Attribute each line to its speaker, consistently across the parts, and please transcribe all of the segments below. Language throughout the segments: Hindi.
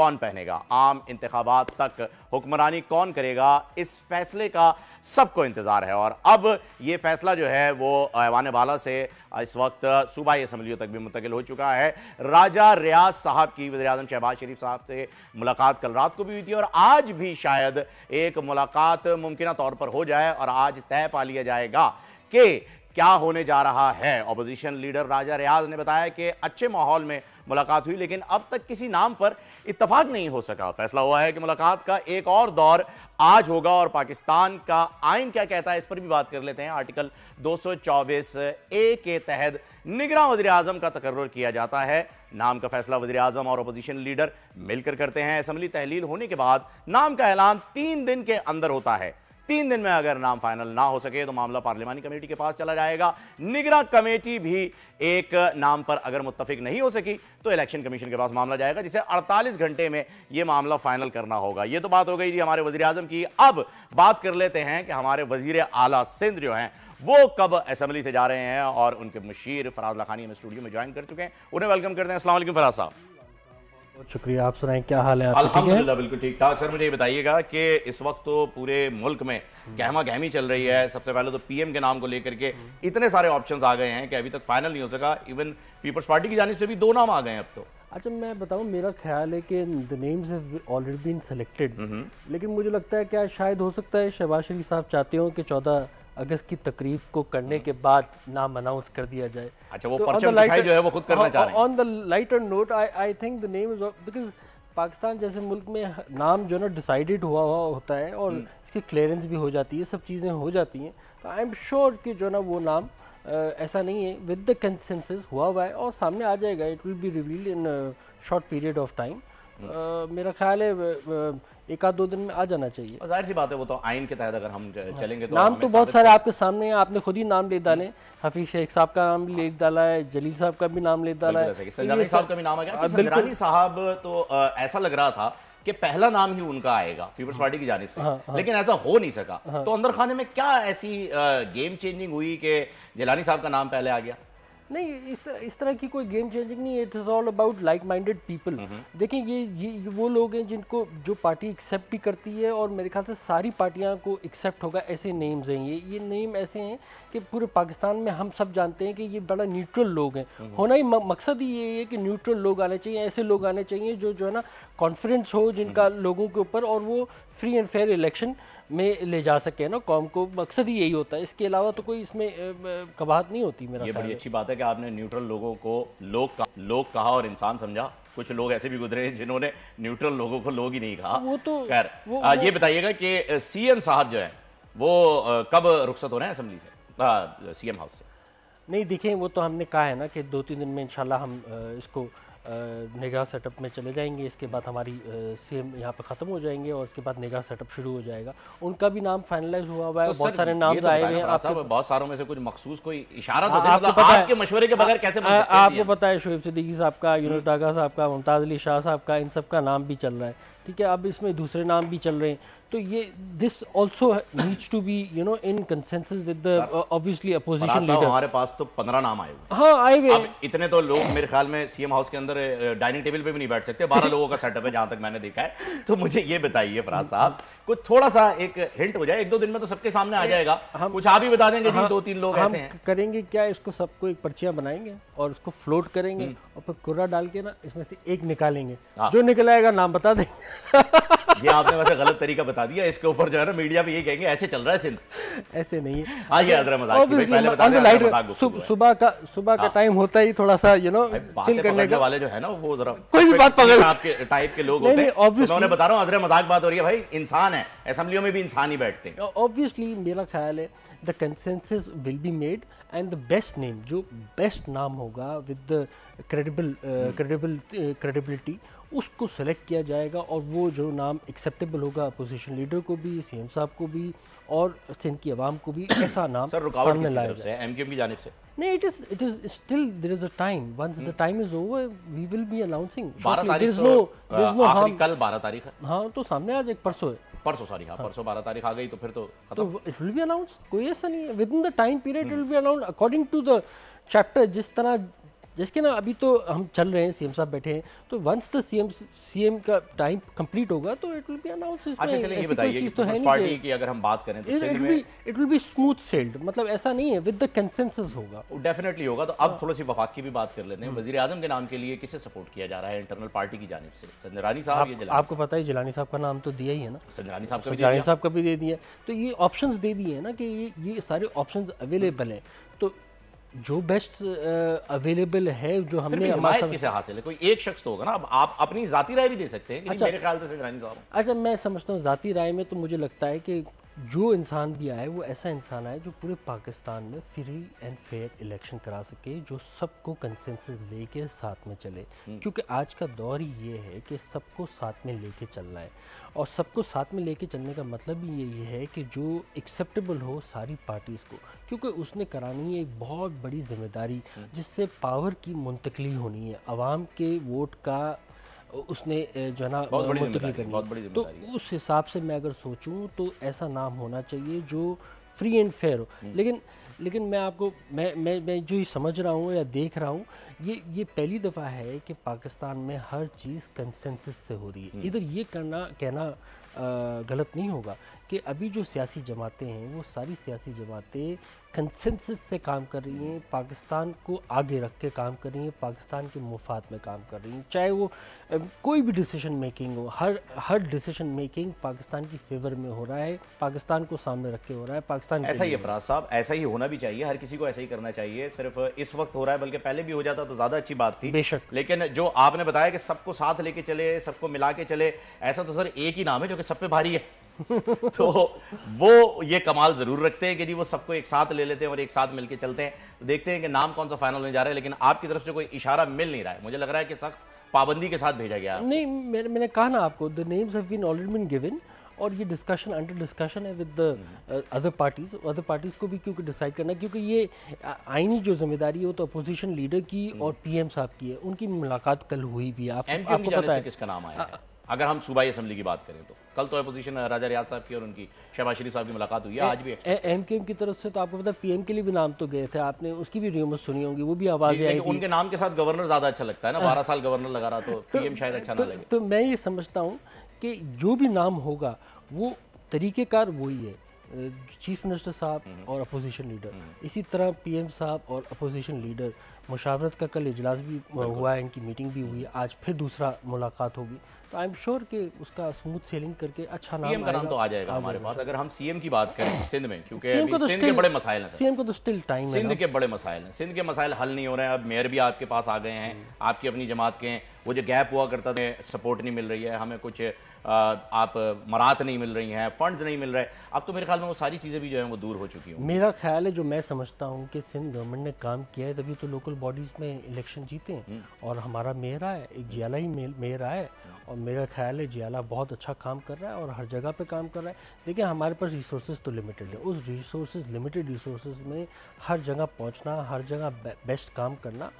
Speaker 1: कौन पहनेगा, आम इंतखाबात तक हुक्मरानी कौन करेगा, इस फैसले का सबको इंतजार है। और अब ये फैसला जो है वो ऐवान बाला से इस वक्त सूबाई असम्बलियों तक भी मुंतकिल हो चुका है। राजा रियाज साहब की वज़ीर-ए-आज़म शहबाज शरीफ साहब से मुलाकात कल रात को भी हुई थी और आज भी शायद एक मुलाकात मुमकिन तौर पर हो जाए और आज तय पा लिया जाएगा कि क्या होने जा रहा है। अपोजिशन लीडर राजा रियाज ने बताया कि अच्छे माहौल में मुलाकात हुई, लेकिन अब तक किसी नाम पर इत्तफाक नहीं हो सका। फैसला हुआ है कि मुलाकात का एक और दौर आज होगा और पाकिस्तान का आइन क्या कहता है इस पर भी बात कर लेते हैं। आर्टिकल 224A के तहत निगरान वज़ीर-ए-आज़म का तकर्रुर किया जाता है। नाम का फैसला वज़ीर-ए-आज़म और अपोजिशन लीडर मिलकर करते हैं। असेंबली तहलील होने के बाद नाम का ऐलान 3 दिन के अंदर होता है। 3 दिन में अगर नाम फाइनल ना हो सके तो मामला पार्लिमानी कमेटी के पास चला जाएगा। निगरान कमेटी भी एक नाम पर अगर मुत्तफिक नहीं हो सकी तो इलेक्शन कमीशन के पास मामला जाएगा, जिसे 48 घंटे में यह मामला फाइनल करना होगा। ये तो बात हो गई जी हमारे वज़ीर-ए-आज़म की। अब बात कर लेते हैं कि हमारे वज़ीर आला सिंध जो हैं वो कब असेंबली से जा रहे हैं और उनके मुशीर फराज लाखानी हमें स्टूडियो में ज्वाइन कर चुके हैं। उन्हें वेलकम करते हैं। अस्सलाम वालेकुम फराज साहब।
Speaker 2: बहुत शुक्रिया, आप सुनाएं क्या हाल है?
Speaker 1: अल्हम्दुलिल्लाह बिल्कुल ठीक ठाक। सर मुझे ये बताइएगा कि इस वक्त तो पूरे मुल्क में गहमा गहमी चल रही है। सबसे पहले तो पीएम के नाम को लेकर के इतने सारे ऑप्शंस आ गए हैं कि अभी तक फाइनल नहीं हो सका। इवन पीपल्स पार्टी की जानिब से भी 2 नाम आ गए हैं अब तो।
Speaker 2: अच्छा, मैं बताऊं, मेरा ख्याल है कि the names have already been selected, लेकिन मुझे लगता है क्या शायद हो सकता है शहबाज शरीफ साहब चाहते हो कि 14 अगस्त की तकरीब को करने के बाद नाम अनाउंस कर दिया जाए।
Speaker 1: अच्छा, वो परचम कशाई जो है वो खुद करना चाह रहे हैं।
Speaker 2: On the lighter note, I think the name is because Pakistan जैसे मुल्क में नाम जो ना डिसाइडेड हुआ होता है और इसकी क्लियरेंस भी हो जाती है, सब चीज़ें हो जाती हैं, तो आई एम श्योर कि जो ना वो नाम ऐसा नहीं है, विद द कंसेंसस हुआ है और सामने आ जाएगा। It will be revealed in short period of time. मेरा ख्याल है 1-2 दिन में आ जाना चाहिए।
Speaker 1: जाहिर सी बात है, वो तो आइन के तहत अगर हम चलेंगे तो
Speaker 2: नाम तो बहुत सारे आपके सामने हैं, आपने खुद ही नाम ले डाले। हफीज शेख साहब का नाम ले डाला है, जलील साहब का भी नाम ले डाला है,
Speaker 1: संजरानी साहब का भी नाम आ गया। संजरानी साहब तो ऐसा लग रहा था कि पहला नाम ही उनका आएगा पीपल्स पार्टी की जानिब से, लेकिन ऐसा हो नहीं सका। तो अंदर खाने में क्या ऐसी गेम चेंजिंग हुई कि जिलानी साहब का नाम पहले आ गया?
Speaker 2: नहीं, इस तरह की कोई गेम चेंजिंग नहीं है। It is all about like minded people. देखिए, ये वो लोग हैं जिनको जो पार्टी एक्सेप्ट भी करती है और मेरे ख्याल से सारी पार्टियां को एक्सेप्ट होगा। ऐसे नेम्स हैं, ये नेम ऐसे हैं कि पूरे पाकिस्तान में हम सब जानते हैं कि ये बड़ा न्यूट्रल लोग हैं। होना ही मकसद ही ये है कि न्यूट्रल लोग आने चाहिए, ऐसे लोग आने चाहिए जो है ना कॉन्फिडेंस हो जिनका लोगों के ऊपर, और वो फ्री एंड फेयर इलेक्शन में ले जा सके ना कौम को। मकसद ही यही होता है, इसके अलावा तो कोई इसमें कबाहत नहीं होती। मेरा
Speaker 1: ये बड़ी अच्छी बात है कि आपने न्यूट्रल लोगों को लोग कहा और इंसान समझा। कुछ लोग ऐसे भी गुजरे हैं जिन्होंने न्यूट्रल लोगों को लोग ही नहीं कहा।
Speaker 2: वो तो
Speaker 1: खैर, ये बताइएगा कि सीएम साहब जो है वो कब रुखसत हो रहे हैं असेंबली से, सीएम हाउस से?
Speaker 2: नहीं, देखें, वो तो हमने कहा है ना कि 2-3 दिन में इंशाल्लाह हम इसको निगाह सेटअप में चले जाएंगे। इसके बाद हमारी सीएम यहाँ पे ख़त्म हो जाएंगे और उसके बाद निगाह सेटअप शुरू हो जाएगा। उनका भी नाम फाइनलाइज हुआ हुआ है। तो बहुत सारे नाम आए हुए हैं।
Speaker 1: बहुत सारों में से कुछ मखसूस कोई इशारा तो दे, मतलब आपके मशवरे के बगैर कैसे बन सकते हैं?
Speaker 2: आपको पता है शोएब सिद्दीकी साहब का, यूनुस डागा साहब का, मुमताज़ अली शाह साहब का, इन सब का नाम भी चल रहा है। ठीक है, अब इसमें दूसरे नाम भी चल रहे हैं। तो ये this also needs to be in consensus with the obviously opposition leader.
Speaker 1: हमारे पास तो 15 नाम आए हुए।
Speaker 2: हाँ, आए हुए।
Speaker 1: अब इतने तो लोग मेरे ख्याल में सीएम हाउस के अंदर डाइनिंग टेबल पे भी नहीं बैठ सकते। 12 लोगों का सेटअप है जहां तक मैंने देखा है। तो मुझे ये बताइए फराज साहब, कुछ थोड़ा सा एक हिंट हो जाए। 1-2 दिन में तो सबके सामने आ जाएगा। कुछ आप ही बता देंगे जी, 2-3 लोग ऐसे हैं।
Speaker 2: करेंगे क्या, इसको सबको एक पर्चियां बनाएंगे और उसको फ्लोट करेंगे और फिर कुर्रा डाल के ना इसमें से एक निकालेंगे। जो निकल आएगा नाम बता देंगे।
Speaker 1: ये आपने वैसे गलत तरीका बता दिया। इसके ऊपर जो है ना मीडिया भी ये कहेंगे ऐसे चल रहा है सिंध।
Speaker 2: ऐसे नहीं है।
Speaker 1: हाँ, ये अजरा मजाक की, पहले बता दें।
Speaker 2: सुबह का टाइम होता ही थोड़ा सा
Speaker 1: चिल करने के वाले जो है ना वो जरा
Speaker 2: कोई भी बात पकड़
Speaker 1: आपके टाइप के लोग होते हैं। मैं उन्हें बता रहा हूँ अजरा मजाक बात हो रही है भाई, इंसान है, असेंबलियों में भी इंसान ही बैठते हैं।
Speaker 2: ऑब्वियसली मेरा ख्याल है the consensus will be made and the best name, जो बेस्ट नाम होगा विद द क्रेडिबिलिटी, उसको सेलेक्ट किया जाएगा। और वो जो नाम एक्सेप्टेबल होगा अपोजिशन लीडर को भी, सीएम साहब को भी और सिंध की आवाम को भी, ऐसा नाम
Speaker 1: सर रुकावट किस तरफ से है? एमक्यूएम की जानिब से?
Speaker 2: नहीं, it is still there is a time. Once the time is over we will be announcing.
Speaker 1: 12 तारीख आखिरी, कल 12 तारीख है।
Speaker 2: हाँ, तो सामने आज एक परसों है,
Speaker 1: परसों सॉरी, हाँ परसों 12 तारीख आ गई तो फिर तो
Speaker 2: इट विल बी अनाउंस। कोई ऐसा नहीं है, within the time period it will be announce according to the chapter. जिस तरह जैसे कि ना अभी तो हम चल रहे हैं, सीएम साहब बैठे हैं, तो वंस द सीएम का टाइम कंप्लीट होगा तो इट विल बी अनाउंस।
Speaker 1: अच्छा चलिए ये बताइए कि पीपल्स पार्टी की अगर हम बात करें तो सिंध में
Speaker 2: it will be smooth sailed, मतलब ऐसा नहीं है, विद द कंसेंसस होगा,
Speaker 1: डेफिनेटली होगा। तो अब थोड़ी सी वफाक की भी बात कर लेते हैं। वजीर आजम के नाम के लिए किसे सपोर्ट किया जा रहा है इंटरनल पार्टी की जानिब से? संजय रानी साहब, ये जिलानी
Speaker 2: आपको पता है जिलानी साहब का नाम तो दिया ही है ना,
Speaker 1: संजय रानी साहब का भी दे
Speaker 2: जिलानी
Speaker 1: दिया।
Speaker 2: साहब का भी दे दिया। तो ये ऑप्शंस दे दिए हैं ना कि ये सारे ऑप्शंस अवेलेबल हैं, तो जो बेस्ट अवेलेबल है, जो
Speaker 1: फिर
Speaker 2: हमने
Speaker 1: भी हिमायत किसे हासिल है? कोई एक शख्स तो होगा ना। अब आप अपनी जाती राय भी दे सकते हैं कि
Speaker 2: अच्छा,
Speaker 1: मेरे ख्याल से संजय रानी साहब।
Speaker 2: अच्छा मैं समझता हूँ ज़ाती राय में तो मुझे लगता है कि जो इंसान भी आए वो ऐसा इंसान आए जो पूरे पाकिस्तान में फ्री एंड फेयर इलेक्शन करा सके, जो सबको कंसेंसस लेके साथ में चले, क्योंकि आज का दौर ही ये है कि सबको साथ में लेके चलना है। और सबको साथ में लेके चलने का मतलब ही यही है कि जो एक्सेप्टेबल हो सारी पार्टीज़ को, क्योंकि उसने करानी है एक बहुत बड़ी जिम्मेदारी, जिससे पावर की मुंतकली होनी है, आवाम के वोट का उसने जो है ना मुंतकिल करनी है। तो उस हिसाब से मैं अगर सोचूं तो ऐसा नाम होना चाहिए जो फ्री एंड फेयर हो। लेकिन मैं आपको मैं जो ये समझ रहा हूँ या देख रहा हूँ, ये पहली दफ़ा है कि पाकिस्तान में हर चीज़ कंसेंसस से हो रही है। इधर ये कहना गलत नहीं होगा कि अभी जो सियासी जमातें हैं वो सारी सियासी जमातें कंसेंसस से काम कर रही हैं, पाकिस्तान को आगे रख के काम कर रही हैं, पाकिस्तान के मुफाद में काम कर रही हैं, चाहे वो कोई भी डिसीजन मेकिंग हो, हर डिसीजन मेकिंग पाकिस्तान की फेवर में हो रहा है, पाकिस्तान को सामने रख के हो रहा है, पाकिस्तान
Speaker 1: ऐसा ही है फराज साहब, ऐसा ही होना भी चाहिए, हर किसी को ऐसा ही करना चाहिए। सिर्फ इस वक्त हो रहा है, बल्कि पहले भी हो जाता तो ज़्यादा अच्छी बात थी।
Speaker 2: बेशक,
Speaker 1: लेकिन जो आपने बताया कि सबको साथ लेके चले, सबको मिला के चले, ऐसा तो सर एक ही नाम है जो कि सब पे भारी है। तो वो ये कमाल जरूर रखते हैं कि जी वो सबको एक साथ ले लेते हैं और एक साथ मिलके चलते हैं। तो देखते हैं कि नाम कौन सा फाइनल होने जा रहा है, लेकिन आपकी तरफ से कोई इशारा मिल नहीं रहा है। मुझे लग रहा है कि सख्त पाबंदी के साथ भेजा गया।
Speaker 2: नहीं, मैंने कहा ना आपको, the names have been already been given, और ये डिस्कशन अंडर डिस्कशन है विद द अदर पार्टीज को भी, क्योंकि डिसाइड करना, क्योंकि ये आईनी जो जिम्मेदारी है वो तो अपोजिशन लीडर की और पीएम साहब की है। उनकी मुलाकात कल हुई भी है, आपको पता है
Speaker 1: किसका नाम आया है? अगर हम सूबाई असेंबली की बात करें तो कल तो अपोजिशन राजा रियाज साहब की और उनकी शहबाज शरीफ साहब की मुलाकात हुई है। आज भी
Speaker 2: एमकेएम की तरफ से तो आपको पता है पीएम के लिए भी नाम तो गए थे, आपने उसकी भी रूमर्स सुनी होंगी, वो भी आवाज़ें आई थी।
Speaker 1: उनके नाम के साथ गवर्नर ज़्यादा अच्छा लगता है ना, 12 साल गवर्नर लगा रहा, तो पीएम शायद अच्छा ना लगे।
Speaker 2: तो मैं ये समझता हूँ कि जो भी नाम होगा वो तरीक़ेकार वही है, चीफ मिनिस्टर साहब और अपोजिशन लीडर, इसी तरह पीएम साहब और अपोजिशन लीडर, मुशावरत का कल इजलास भी हुआ है, इनकी मीटिंग भी हुई है, आज फिर दूसरा मुलाकात होगी। तो आई एम श्योर कि उसका स्मूथ सेलिंग करके अच्छा नाम
Speaker 1: पीएम का नाम तो आ जाएगा हमारे पास। अगर हम सीएम की बात करें सिंध में, क्योंकि सिंध के बड़े मसाइल हैं,
Speaker 2: सीएम को तो स्टिल टाइम है,
Speaker 1: सिंध के बड़े मसाइल हैं, सिंध के मसाइल हल नहीं हो रहे हैं। अब मेयर भी आपके पास आ गए हैं, आपकी अपनी जमात के हैं, वो जो गैप हुआ करता था, सपोर्ट नहीं मिल रही है हमें, कुछ आप मराहत नहीं मिल रही हैं, फंड्स नहीं मिल रहे, अब तो मेरे ख्याल में वो सारी चीज़ें भी जो हैं वो दूर हो चुकी हैं।
Speaker 2: मेरा ख्याल है, जो मैं समझता हूँ कि सिंध गवर्नमेंट ने काम किया है तभी तो लोकल बॉडीज़ में इलेक्शन जीते हैं, और हमारा मेयर आया, एक जियाला ही मेयर आया, और मेरा ख्याल है जियाला बहुत अच्छा काम कर रहा है और हर जगह पे काम कर रहा है। देखिए हमारे पास रिसोर्सेज तो लिमिटेड है, उस लिमिटेड रिसोर्सेज में हर जगह पहुँचना, हर जगह बेस्ट काम करना,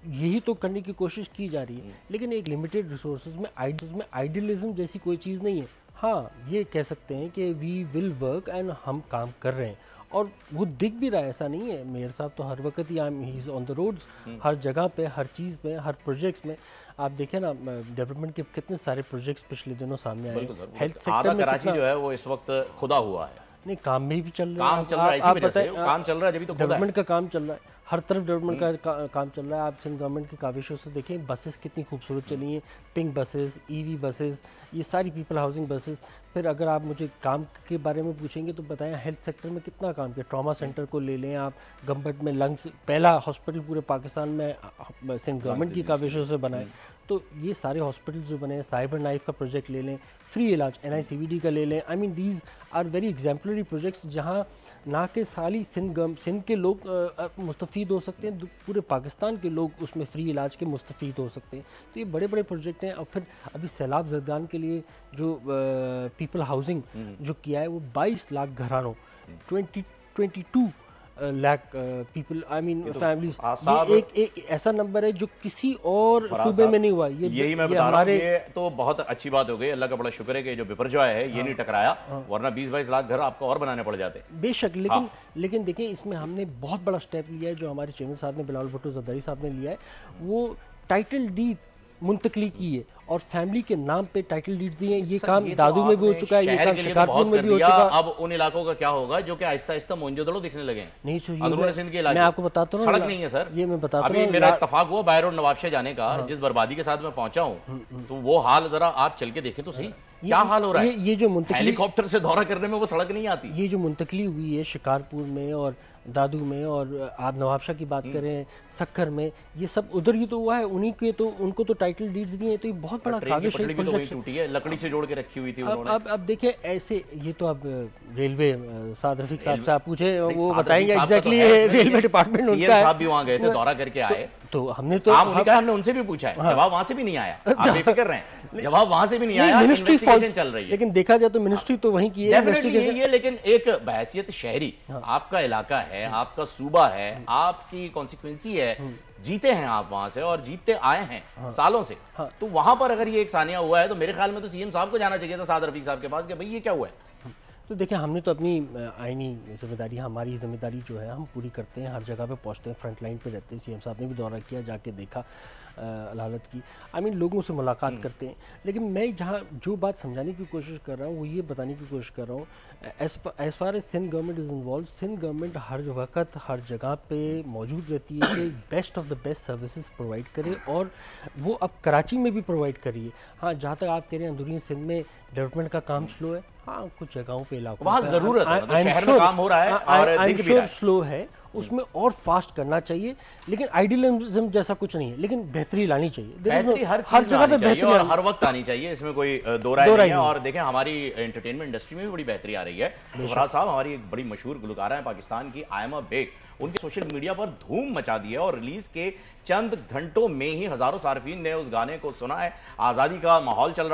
Speaker 2: यही तो करने की कोशिश की जा रही है। लेकिन एक लिमिटेड रिसोर्सेज में आइडियलिज्म जैसी कोई चीज़ नहीं है। हाँ, ये कह सकते हैं कि वी विल वर्क एंड हम काम कर रहे हैं, और वो दिख भी रहा है, ऐसा नहीं है। मेयर साहब तो हर वक्त ही he is on the roads, हर जगह पे, हर चीज़ में, हर प्रोजेक्ट्स में। आप देखें ना, डेवलपमेंट के कितने सारे प्रोजेक्ट्स पिछले दिनों सामने आए।
Speaker 1: हेल्थ सेक्टर में कराची जो है वो इस वक्त खुदा हुआ है।
Speaker 2: नहीं, काम में भी चल रहा है,
Speaker 1: काम चल रहा है, इसी वजह से काम चल रहा है, जब तो
Speaker 2: डेवलपमेंट का काम चल रहा है, हर तरफ डेवलपमेंट का काम चल रहा है। आप सिंध गवर्नमेंट की काविशों से देखें, बसेस कितनी खूबसूरत चली हैं, पिंक बसेस, ईवी बसेस, ये सारी पीपल हाउसिंग बसेस। फिर अगर आप मुझे काम के बारे में पूछेंगे तो बताएं, हेल्थ सेक्टर में कितना काम किया। ट्रॉमा सेंटर को ले लें आप, गम्बट में लंग्स, पहला हॉस्पिटल पूरे पाकिस्तान में सिंध गवर्नमेंट की काविशों से बनाए। तो ये सारे हॉस्पिटल्स जो बने हैं, साइबर नाइफ का प्रोजेक्ट ले लें, फ्री इलाज NICVD का ले लें, I mean these are very exemplary projects, जहाँ ना कि साली सिंध के लोग मुस्तफ़ीद हो सकते हैं, पूरे पाकिस्तान के लोग उसमें फ्री इलाज के मुस्तफ़ीद हो सकते हैं। तो ये बड़े बड़े प्रोजेक्ट हैं। और फिर अभी सैलाब ज़रदान के लिए जो पीपल हाउसिंग जो किया है, वो 22 लाख घरानों, 22 lakh people, I mean families,
Speaker 1: साहब,
Speaker 2: ये एक ऐसा नंबर है जो किसी और सूबे में नहीं हुआ।
Speaker 1: यही मैं बता रहा हूँ, ये तो बहुत अच्छी बात हो गई, अल्लाह का बड़ा शुक्र है कि जो बिपरजॉय है ये नहीं टकराया, वरना 20-22 लाख घर आपको और बनाने पड़ जाते।
Speaker 2: बेशक, लेकिन देखिए इसमें हमने बहुत बड़ा स्टेप लिया है, जो हमारे चेयरमैन साहब ने, बिलावल भुट्टो जरदारी साहब ने लिया है, वो टाइटल डीड मुंतकली की है और फैमिली के नाम पे टाइटल डीड दिए हैं। ये काम दादू में भी हो चुका है, ये काम शिकारपुर में भी हो चुका है।
Speaker 1: अब उन इलाकों का क्या होगा जो कि आहिस्ता आहिस्ता मोइंजो-दड़ो दिखने लगे हैं?
Speaker 2: नहीं सर,
Speaker 1: अंदरूनी सिंध के इलाके
Speaker 2: मैं आपको बताता हूँ,
Speaker 1: सड़क नहीं है सर।
Speaker 2: ये मैं बताता हूँ,
Speaker 1: अभी मेरा इत्तेफाक हुआ बाय रोड नवाबशाह जाने का, जिस बर्बादी के साथ मैं पहुंचा हूँ, तो वो हाल जरा आप चल के देखें तो सही, क्या हाल हो रहा है।
Speaker 2: ये जो मुंतकली,
Speaker 1: हेलीकॉप्टर से दौरा करने में वो सड़क नहीं आती।
Speaker 2: ये जो मुंतकली हुई है शिकारपुर में और दादू में, और आप नवाबशाह की बात करें सक्खर में, ये सब उधर ही तो हुआ है। उन्हीं के तो, उनको तो टाइटल डीड्स दिए हैं, तो ये बहुत बड़ा काबिज
Speaker 1: टूटी है, लकड़ी से जोड़ के रखी हुई थी उन्होंने।
Speaker 2: अब देखिए ऐसे, ये तो अब रेलवे साद रफीक साहब से आप पूछे, वो बताएंगे एग्जैक्टली रेलवे डिपार्टमेंट उनका है।
Speaker 1: साहब भी वहां गए थे, दौरा करके आए,
Speaker 2: तो हमने तो
Speaker 1: हमने उनसे भी पूछा है, जवाब वहां से भी नहीं आया। आप बेफिक्र रहें, जवाब वहां से भी नहीं आया, इन्वेस्टिगेशन चल रही है।
Speaker 2: लेकिन देखा जाए तो मिनिस्ट्री तो वहीं की है,
Speaker 1: डेफिनेटली यही है, लेकिन एक बहैसियत शहरी, आपका इलाका है, आपका सूबा है, आपकी कॉन्सिक्वेंसी है, जीते हैं आप वहां से और जीतते आए हैं सालों से, तो वहां पर अगर ये एक सानिया हुआ है तो मेरे ख्याल में तो सीएम साहब को जाना चाहिए था, साद रफीक साहब के पास, कि भाई ये क्या हुआ है।
Speaker 2: तो देखिए हमने तो अपनी आईनी जिम्मेदारी, हमारी जिम्मेदारी जो है हम पूरी करते हैं, हर जगह पे पहुंचते हैं, फ्रंट लाइन पे रहते हैं। सीएम साहब ने भी दौरा किया, जाके देखा हालत की, आई मीन लोगों से मुलाकात करते हैं। लेकिन मैं जहाँ जो बात समझाने की कोशिश कर रहा हूँ वो ये बताने की कोशिश कर रहा हूँ, as far as Sindh government is involve, Sindh government हर वक्त हर जगह पे मौजूद रहती है कि best of the best services provide करे, और वो अब कराची में भी प्रोवाइड करिए। हाँ, जहाँ तक आप कह रहे हैं अंदरूनी सिंध में डेवलपमेंट का काम स्लो है, हाँ कुछ जगहों पे इलाकों
Speaker 1: वहाँ जरूरत है, मतलब शहर में काम हो रहा है और दिख भी रहा है,
Speaker 2: स्लो है, उसमें और फास्ट करना चाहिए। लेकिन आइडियलिज्म जैसा कुछ नहीं है, लेकिन बेहतरी लानी चाहिए,
Speaker 1: बेहतरी हर जगह पे बेहतरी और हर वक्त आनी चाहिए, इसमें कोई दो राय नहीं है। और देखें हमारी एंटरटेनमेंट इंडस्ट्री में भी बड़ी बेहतरी आ रही है। फराज साहब हमारी एक बड़ी मशहूर गुलकारा है पाकिस्तान की, आयमा बेग, उनके सोशल मीडिया पर धूम मचा दी है और रिलीज के चंद घंटों में ही हजारों सार्फिन ने उस गाने को सुना है। आजादी का माहौल चल रहा